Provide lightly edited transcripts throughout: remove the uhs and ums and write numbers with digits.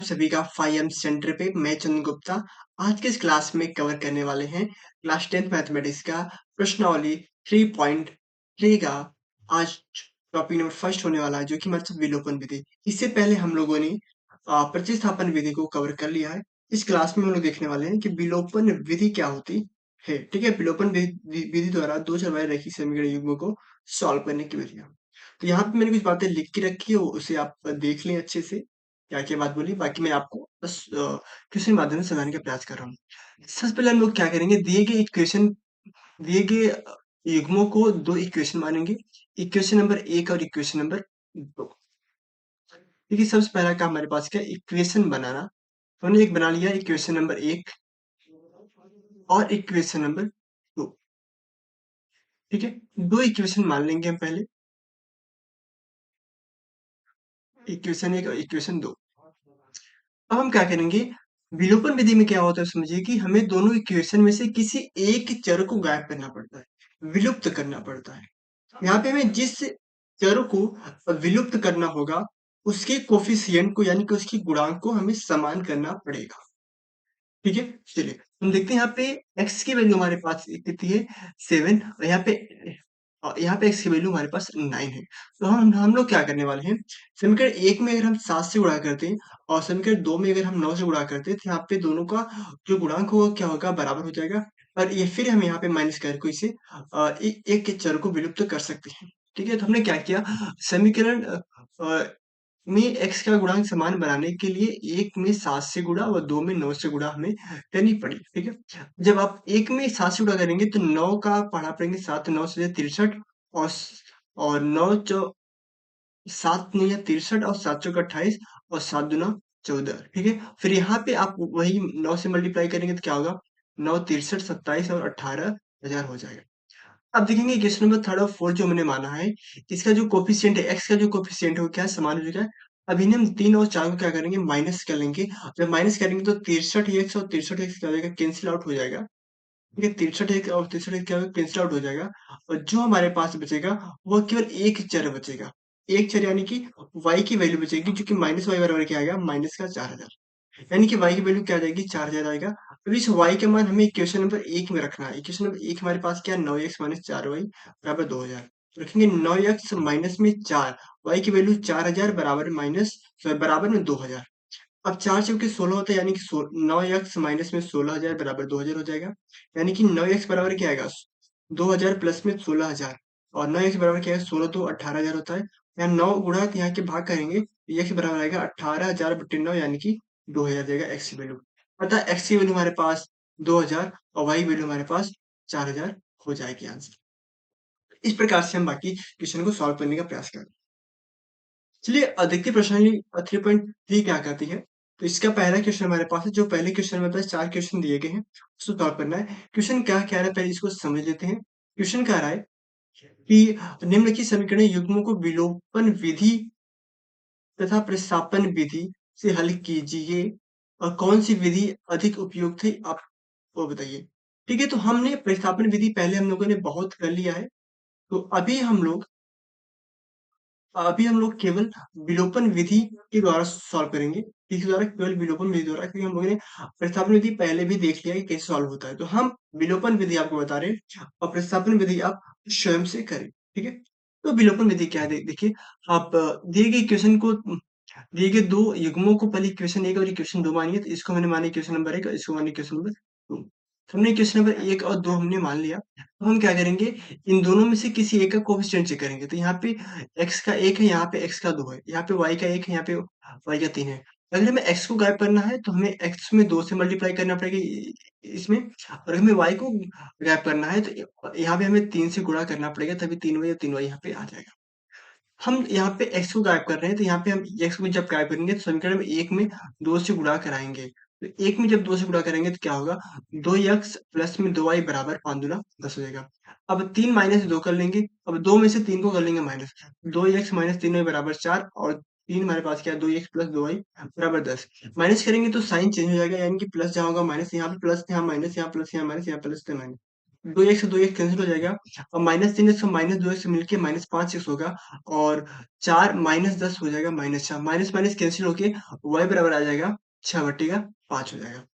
सभी का 5M centre पे मैं चंदन गुप्ता। आज के इस क्लास में कवर करने वाले हैं क्लास 10th मैथमेटिक्स का प्रश्नावली 3.3 का आज टॉपिक नंबर फर्स्ट होने वाला है जो कि मतलब विलोपन विधि। इससे पहले हम लोगों ने प्रतिस्थापन विधि को कवर कर लिया है। इस क्लास में हम लोग देखने वाले हैं कि विलोपन विधि क्या होती है। ठीक है, विलोपन विधि द्वारा दो चरवाहे रैखिक समीकरण युग्मों को सॉल्व करने की विधियां। तो यहाँ पे मैंने कुछ बातें लिख के रखी है, उसे आप देख लें अच्छे से क्या-क्या बात बोली, बाकी मैं आपको बस क्वेश्चन के माध्यम से समझाने का प्रयास कर रहा हूँ। सबसे पहले हम लोग क्या करेंगे, दिए गए युग्मों को 2 इक्वेशन मानेंगे, इक्वेशन नंबर 1 और इक्वेशन नंबर 2। देखिए, सबसे पहला काम हमारे पास क्या है, इक्वेशन बनाना। तो हमने एक बना लिया इक्वेशन नंबर 1 और इक्वेशन नंबर 2। ठीक है? 2 इक्वेशन मान लेंगे हम पहले, इक्वेशन 1 और इक्वेशन 2। अब हम क्या करेंगे, विलोपन विधि में क्या होता है समझिए कि हमें दोनों इक्वेशन में से किसी एक चर को गायब करना पड़ता है, विलुप्त करना पड़ता है। यहाँ पे हमें जिस चर को विलुप्त करना होगा, उसके कोफिशिएंट को यानी कि उसकी गुणांक को हमें समान करना पड़ेगा। ठीक है? चलिए, हम देखते हैं यहाँ पे x की वैल्यू हमारे पास कितनी है 7 और यहाँ पे x की वैल्यू हमारे पास 9 है। तो हम लोग क्या करने वाले हैं, समीकरण 1 में अगर हम 7 से गुणा करते हैं और समीकरण 2 में अगर हम 9 से गुणा करते हैं तो यहाँ पे दोनों का जो गुणांक होगा क्या होगा, बराबर हो जाएगा। और ये फिर हम यहाँ पे माइनस करके इसे एक के चर को विलुप्त कर सकते हैं। ठीक है? तो हमने क्या किया, समीकरण में x का गुणांक समान बनाने के लिए 1 में 7 से गुणा और 2 में 9 से गुणा हमें करनी पड़ी। ठीक है? जब आप 1 में 7 से गुणा करेंगे तो 9 का पढ़ा पड़ेंगे, 7 9 से 63 और 9 चौ 7 9 या 63 और 7 चौक 28 और 7 दूना 14। ठीक है? फिर यहाँ पे आप वही 9 से मल्टीप्लाई करेंगे तो क्या होगा, 9 63 27 और 18,000 हो जाएगा। अब देखेंगे क्वेश्चन नंबर 3 और 4 जो हमने माना है, इसका जो कोएफ़िशिएंट है, x का जो कोएफ़िशिएंट है वो क्या है, समान हो चुका है। अब इन्हें हम 3 और 4 को क्या करेंगे, माइनस कर लेंगे। जब माइनस करेंगे तो 63x और 63x क्या हो जाएगा, कैंसल आउट हो जाएगा। ठीक है? 63x और 63x क्या होगा, कैंसल आउट हो जाएगा। और जो हमारे पास बचेगा वो केवल एक चर बचेगा। एक चर यानी कि y की वैल्यू बचेगी जो कि माइनस y बराबर क्या आएगा, माइनस का 4000। यानी कि y की वैल्यू क्या आ जाएगी, 4000 आएगा। अब इस y का मान हमें इक्वेशन नंबर 1 में रखना है। इक्वेशन नंबर 1 हमारे पास क्या है, 9x माइनस 4y बराबर 2000। तो रखेंगे 9x माइनस में 4, y की वैल्यू 4000 बराबर माइनस बराबर में 2000। अब 4 चौके 16 होता है यानी कि 9x माइनस में 16000 बराबर 2000 हो जाएगा। यानी कि 9x बराबर क्या आएगा, 2000 प्लस में 16000 और 9x बराबर क्या है, 16 तो 18000 होता है। यहाँ 9 गुणा यहाँ के भाग करेंगे तो x बराबर आएगा 18000 बटे 9 यानी कि 2000 देगा x की वैल्यू। अतः x की वैल्यू हमारे पास 2000 और y वैल्यू हमारे पास 4000 हो जाएगी आंसर। इस प्रकार से हम बाकी क्वेश्चन को सॉल्व करने का प्रयास करें। चलिए देखिए प्रश्नावली 3.3 क्या कहती है। तो इसका पहला क्वेश्चन हमारे पास है, जो पहले क्वेश्चन में पास 4 क्वेश्चन दिए गए हैं, उसको सॉल्व करना है। क्वेश्चन क्या कह रहा है, पहले इसको समझ लेते हैं। क्वेश्चन कह रहा है कि निम्नलिखित समीकरण युग्मों को विलोपन विधि तथा प्रतिस्थापन विधि से हल कीजिए और कौन सी विधि अधिक उपयुक्त है, आप वो बताइए। ठीक है, तो हमने प्रतिस्थापन विधि पहले हम लोगों ने बहुत कर लिया है। तो अभी हम लोग केवल विलोपन विधि के द्वारा सॉल्व करेंगे। किसके द्वारा, केवल विलोपन विधि द्वारा, क्योंकि हम लोगों ने प्रतिस्थापन विधि पहले भी देख लिया है कि कैसे सॉल्व होता है। तो हम विलोपन विधि आपको बता रहे हैं और प्रतिस्थापन विधि आप स्वयं से करें। ठीक है? तो विलोपन विधि क्या है, देखिए, आप दिए गए इक्वेशन को, दिए गए 2 युग्मों को पहले इक्वेशन 1 और इक्वेशन 2 मानिए। तो इसको मैंने माना इक्वेशन नंबर 1 और इसको माना इक्वेशन नंबर 2। तो हमने इक्वेशन नंबर 1 और 2 हमने मान लिया। अब हम क्या करेंगे, इन दोनों में से किसी एक का कोएफ़िशिएंट चेक करेंगे। तो यहाँ पे x का 1 है, यहाँ पे x का 2 है, यहाँ पे y का 1 है, यहाँ पे y का 3 है। अगर हमें x को गायब करना है तो हमें x में 2 से मल्टीप्लाई करना पड़ेगा इसमें, और हमें y को गायब करना है तो यहाँ पे हमें 3 से गुणा करना पड़ेगा, तभी 3y और 3y यहाँ पे आ जाएगा। हम यहाँ पे x को गायब कर रहे हैं तो यहाँ पे हम x को जब गायब करेंगे तो समीकरण में 1 में 2 से गुणा कराएंगे। तो 1 में जब 2 से गुणा करेंगे तो क्या होगा, 2x प्लस में 2y बराबर 5 दूना 10 हो जाएगा। अब 3 माइनस 2 कर लेंगे, अब 2 में से 3 को कर लेंगे माइनस, 2x माइनस 3y बराबर 4 और 3 हमारे पास क्या है, 2x प्लस 2y बराबर 10। माइनस करेंगे तो साइन चेंज हो जाएगा, यानी कि प्लस जहाँ होगा माइनस, यहाँ पे प्लस यहाँ माइनस, यहाँ प्लस यहाँ माइनस, यहाँ प्लस यहाँ माइनस। दो एक्स दो एक्स कैंसिल हो जाएगा और माइनस तीन एक्स और माइनस दो एक्स मिलकर माइनस पांच एक्स होगा और चार माइनस दस हो जाएगा माइनस चार माइनस माइनस कैंसिल होके वाई बराबर आ जाएगा छह बट्टी का पांच हो जाएगा।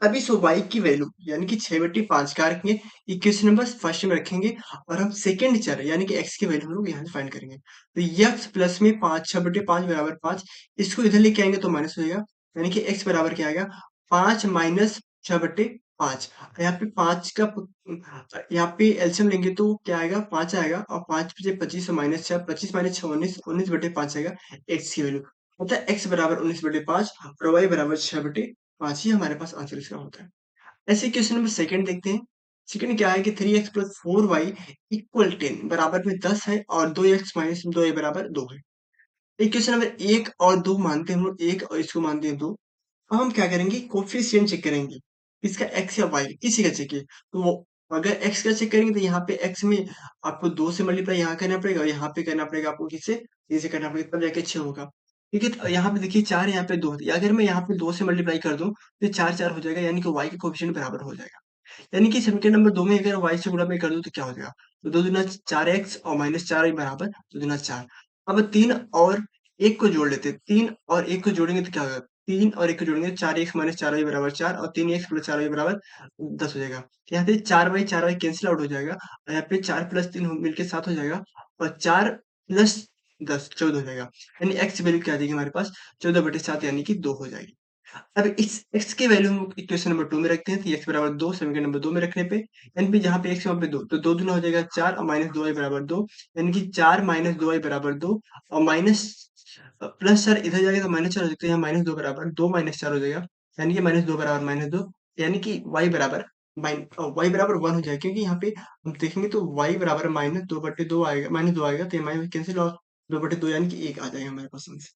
अब इस y की वैल्यू यानी कि 6/5 क्या रखेंगे इक्वेशन नंबर फर्स्ट में रखेंगे और हम सेकंड चर यानी कि x की वैल्यू हम लोग यहाँ से फाइंड करेंगे तो x प्लस में पाँच 6/5 बराबर पाँच इसको इधर लेके आएंगे तो माइनस हो जाएगा यानी कि x बराबर क्या आएगा पाँच माइनस 6/5 यहाँ पे पाँच का यहाँ पे एलसीएम लेंगे तो क्या आएगा पाँच आएगा और पाँच पचे पच्चीस और माइनस छह पच्चीस माइनस छह उन्नीस 19/5 आएगा x की वैल्यू मतलब x बराबर 19/5 और y बराबर 6/5 ही हमारे पास आंसर इसका होता है। ऐसे क्वेश्चन नंबर सेकंड देखते हैं। सेकंड क्या है कि 3x प्लस 4y इक्वल 10 बराबर में 10 है और 2x माइनस 2y बराबर 2 है। इक्वेशन नंबर एक और दो मानते हैं हम लोग एक और इसको मानते हैं दो। अब हम क्या करेंगे कोफिशिएंट चेक करेंगे इसका x या y किसी का चेक है तो वो अगर x का चेक करेंगे तो यहाँ पे x में आपको दो से मल्टीप्लाई यहाँ करना पड़ेगा और यहाँ पे करना पड़ेगा आपको किससे तीन से करना पड़ेगा तब जाके छह होगा। ठीक है तो यहाँ पे देखिए चार यहाँ पे दो है अगर मैं यहाँ पे दो से मल्टीप्लाई कर दूं तो चार चार हो जाएगा यानी कि y का कोफिशिएंट बराबर हो जाएगा। यानी कि समीकरण नंबर दो में अगर y से गुणा में कर दूं तो क्या हो जाएगा तो दो दूना चार एक्स और माइनस चार बराबर दो दूना चार। अब तीन और एक को जोड़ लेते हैं तीन और एक को जोड़ेंगे तो क्या होगा तीन और एक को जोड़ेंगे चार एक्स माइनस चार वाई बराबर चार और तीन एक्स प्लस चार वाई बराबर दस हो जाएगा। यहाँ पे चार वाई कैंसिल आउट हो जाएगा और यहाँ पे चार प्लस तीन मिलकर सात हो जाएगा और चार प्लस दस चौदह हो जाएगा यानी एक्स वैल्यू क्या आ जाएगी हमारे पास 14/7 यानी कि दो हो जाएगी। अब इस x की वैल्यू हम इक्वेशन नंबर टू में रखते हैं तो x बराबर दो समीकरण नंबर दो में रखने पे यानी कि जहाँ पे x वहाँ पे दो तो दो दूना हो जाएगा चार और माइनस दो वाई बराबर दो यानी कि चार माइनस दो वाई बराबर दो और माइनस प्लस चार इधर जाएगा तो माइनस चार हो सकते हैं माइनस दो बराबर दो माइनस चार हो जाएगा यानी कि माइनस दो बराबर माइनस दो यानी कि वाई बराबर वन हो जाएगा क्योंकि यहाँ पे हम देखेंगे तो वाई बराबर माइनस दो बटे दो आएगा माइनस दो आएगा तो माइनस कैंसिल और दो बटे दो यानी कि एक आ जाएगा हमारे पास आंसर।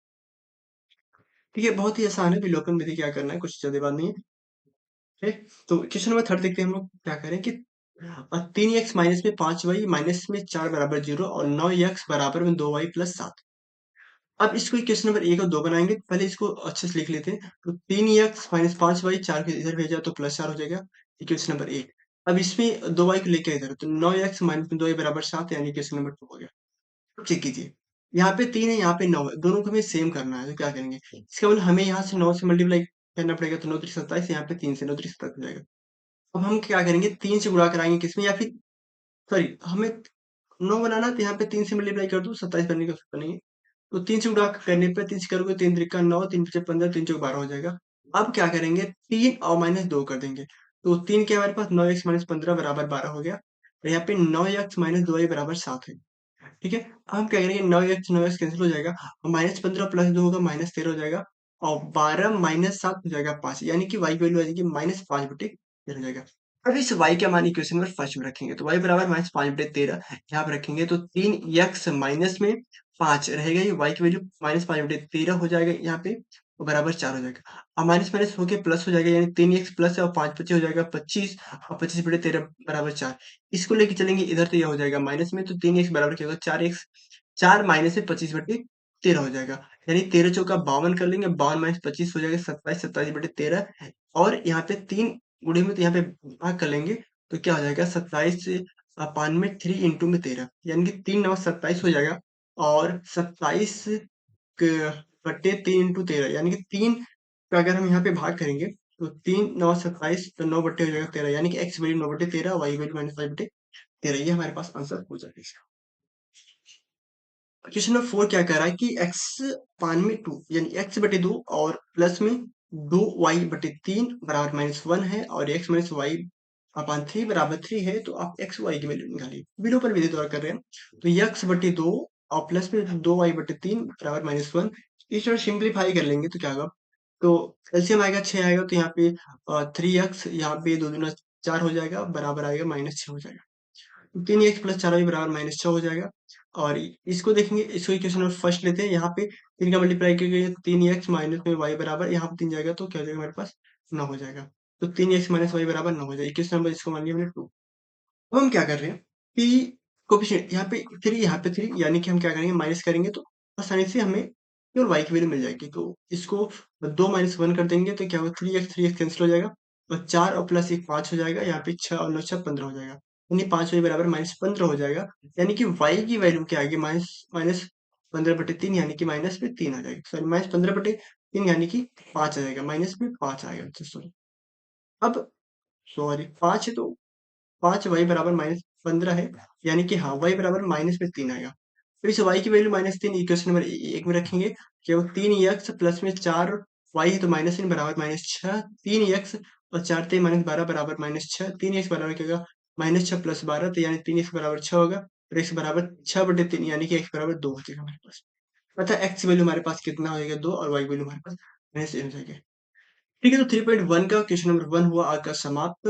ठीक है बहुत ही आसान है विलोपन विधि क्या करना है कुछ ज्यादा बात नहीं है। ठीक है तो क्वेश्चन नंबर थर्ड देखते हैं हम लोग क्या करें कि तीन एक्स माइनस में पांच वाई माइनस में चार बराबर जीरो और नौ एक्स बराबर में दो वाई प्लस सात। अब इसको क्वेश्चन नंबर एक और दो बनाएंगे पहले इसको अच्छे से लिख लेते हैं तो तीन एक्स माइनस पांच वाई चार को इधर भेजा तो प्लस चार हो जाएगा क्वेश्चन नंबर एक। अब इसमें दो वाई को लेकर इधर तो नौ एक्स माइनस में दो वाई बराबर सात यानी क्वेश्चन नंबर टू हो गया। अब चेक कीजिए यहाँ पे तीन है यहाँ पे नौ है दोनों को हमें सेम करना है तो क्या करेंगे इसका मतलब हमें यहाँ से नौ से मल्टीप्लाई करना पड़ेगा तो नौ त्रिक सत्ताईस यहाँ पे तीन से नौ त्रिक सत्ताईस हो जाएगा। अब हम क्या करेंगे तीन से गुणा कराएंगे किसमें या फिर सॉरी हमें नौ बनाना तो यहाँ पे तीन से मल्टीप्लाई कर दो सत्ताईस बनने का बनेंगे तो तीन से गुणा करने पे तीन से करोगे तीन त्रिका नौ तीन पचे पंद्रह तीन चौक बारह हो जाएगा। अब क्या करेंगे तीन और माइनस दो कर देंगे तो तीन के हमारे पास नौ एक्स माइनस पंद्रह बराबर बारह हो गया और यहाँ पे नौ एक्स माइनस दो y बराबर सात है। ठीक है अब हम क्या करेंगे नौ एक्स कैंसिल हो जाएगा और माइनस पंद्रह प्लस दो होगा माइनस तेरह हो जाएगा और बारह माइनस सात हो जाएगा पांच यानी कि y वैल्यू आ जाएगी माइनस पांच बटे तेरह हो जाएगा। अब इस y का मान इक्वेशन नंबर फर्स्ट में रखेंगे तो y बराबर माइनस पांच बटे तेरह यहाँ पे रखेंगे तो तीन एक्स माइनस में पांच रहेगा ये y की वैल्यू माइनस पांच बटे तेरह हो जाएगा यहाँ पे और बराबर चार हो जाएगा और माइनस माइनस होके प्लस हो जाएगा यानी तीन एक्स प्लस है और पांच पच्चीस हो जाएगा पच्चीस और पच्चीस बटे तेरह बराबर चार। इसको लेके चलेंगे इधर तो यह हो जाएगा माइनस में तो तीन एक्स बराबर क्या होगा चार एक्स चार माइनस में पच्चीस बटे तेरह हो जाएगा यानी तेरह चौका बावन कर लेंगे बावन माइनस पच्चीस हो जाएगा सत्ताईस सत्ताईस बटे तेरह और यहाँ पे तीन गुणे में तो यहाँ पे भाग कर लेंगे तो क्या हो जाएगा सत्ताईस से पान में थ्री इंटू में तेरह यानी कि तीन नौ सत्ताईस हो जाएगा और सत्ताईस बटे तीन इंटू तेरह यानी कि तीन का अगर हम यहाँ पे भाग करेंगे तो तीन नौ सत्ताईस तो नौ बटे हो जाएगा तेरह यानी कि एक्स वैल्यू नौ बटे तेरह वाई वैल्यू माइनस फाइव बटे तेरह ये हमारे पास आंसर हो जाएगा। क्वेश्चन नंबर फोर क्या कह रहा है कि x पान में टू यानी x बटे दो और प्लस में दो वाई बटे तीन बराबर माइनस वन है और x minus y upon three बराबर थ्री है तो आप एक्स वाई की वैल्यू निकालिए बिलो पर विधि द्वारा कर रहे हैं तो x बटे दो और प्लस में दो वाई बटे तीन बराबर माइनस वन इस तरह सिंप्लीफाई कर लेंगे तो क्या होगा तो एलसीएम आएगा छह आएगा तो यहाँ पे थ्री एक्स यहाँ पे दो दूना चार हो जाएगा बराबर आएगा माइनस छह हो जाएगा तीन एक्स प्लस चार वाई बराबर माइनस छह हो जाएगा और इसको देखेंगे इसको इक्वेशन नंबर फर्स्ट लेते हैं यहाँ पे तीन का मल्टीप्लाई करके तीन एक्स माइनस में वाई बराबर यहाँ पे तीन जाएगा तो क्या हो जाएगा हमारे पास नौ हो जाएगा तो तीन एक्स माइनस वाई बराबर नौ हो जाएगा इक्वेशन नंबर इसको मान लिया हमने टू। अब हम क्या कर रहे हैं कि कोफिशिएंट यहाँ पे थ्री यानी कि हम क्या करेंगे माइनस करेंगे तो आसानी से हमें केवल वाई की वैल्यू मिल जाएगी तो इसको दो माइनस वन कर देंगे तो क्या होगा थ्री एक्स कैंसिल हो जाएगा और 4 और प्लस 1 5 हो जाएगा, यहाँ पे 6 और 9 6 15 हो जाएगा। यानी 5y बराबर -15 हो जाएगा। यानी कि y की वैल्यू क्या आएगी? माइनस माइनस 15/3 यानी कि माइनस में 3 आ जाएगी। सॉरी -15/3 यानी कि 5 आ जाएगा, माइनस में 5 आएगा। अच्छा सॉरी, अब सॉरी 5 है तो 5y बराबर -15 है, यानी कि हाँ y बराबर माइनस में 3 आएगा। तो इस y की वैल्यू -3 इक्वेशन नंबर 1 में रखेंगे, क्या वो 3x प्लस में 4y है तो -3 बराबर -6, 3x और 4 3 -12 बराबर -6, 3x बराबर क्या होगा? -6 प्लस 12, तो यानी 3x बराबर 6 होगा, और x बराबर 6/3 यानी कि x बराबर 2 हो जाएगा हमारे पास। अतः x की वैल्यू हमारे पास कितना हो जाएगा? 2, और y की वैल्यू हमारे पास -1 हो जाएगा। ठीक है, तो 3.1 का क्वेश्चन नंबर 1 हुआ आज का समाप्त।